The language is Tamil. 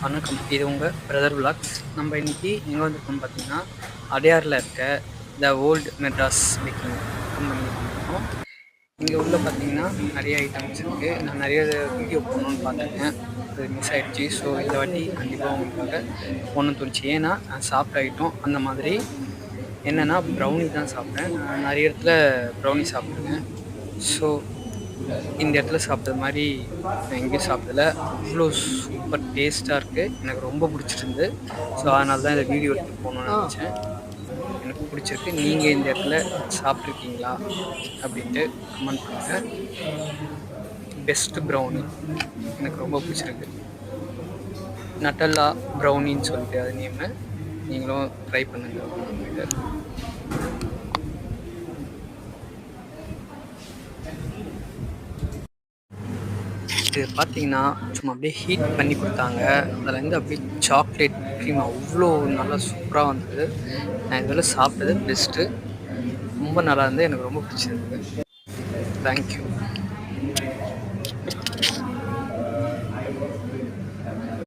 வணக்கம். இது உங்கள் பிரதர் விலாக்ஸ். நம்ம இன்னைக்கு எங்கே வந்திருக்கோம்னு பார்த்தீங்கன்னா, அடையாரில் இருக்க the old Madras baking company வந்திருக்கோம். இங்கே உள்ள பார்த்தீங்கன்னா நிறைய ஐட்டம்ஸ் இருக்குது. நான் நிறைய வீடியோ போடணுன்னு பார்த்துருக்கேன், அது மிஸ் ஆகிடுச்சு. ஸோ இந்த வாட்டி கண்டிப்பாக உங்களுக்காக போகணுன்னு தோணுச்சு. ஏன்னா நான் சாப்பிட்ட ஐட்டம் அந்த மாதிரி என்னென்னா ப்ரௌனி தான் சாப்பிட்டேன். நான் நிறைய இடத்துல ப்ரௌனி சாப்பிட்ருக்கேன். ஸோ இந்த இடத்துல சாப்பிட்டது மாதிரி நான் எங்கேயும் சாப்பிடல. அவ்வளோ சூப்பர் டேஸ்ட்டாக இருக்குது. எனக்கு ரொம்ப பிடிச்சிருந்து. ஸோ அதனால தான் இந்த வீடியோ எடுத்து போகணுன்னு நினச்சேன். எனக்கு பிடிச்சிருக்கு. நீங்கள் இந்த இடத்துல சாப்பிட்ருக்கீங்களா அப்படின்ட்டு கமெண்ட் பண்ணுங்கள். பெஸ்ட்டு ப்ரௌனி எனக்கு ரொம்ப பிடிச்சிருக்கு. நட்டல்லா ப்ரௌனின்னு சொல்லிட்டு அது நேமு. நீங்களும் ட்ரை பண்ணுங்கள். இது பார்த்தீங்கன்னா சும்மா அப்படியே ஹீட் பண்ணி கொடுத்தாங்க. அதில் அப்படியே சாக்லேட் க்ரீம் அவ்வளோ நல்லா சூப்பராக வந்தது. நான் இதில் சாப்பிட்டது பெஸ்ட்டு. ரொம்ப நல்லா இருந்தது. எனக்கு ரொம்ப பிடிச்சிருந்தது. தேங்க்யூ.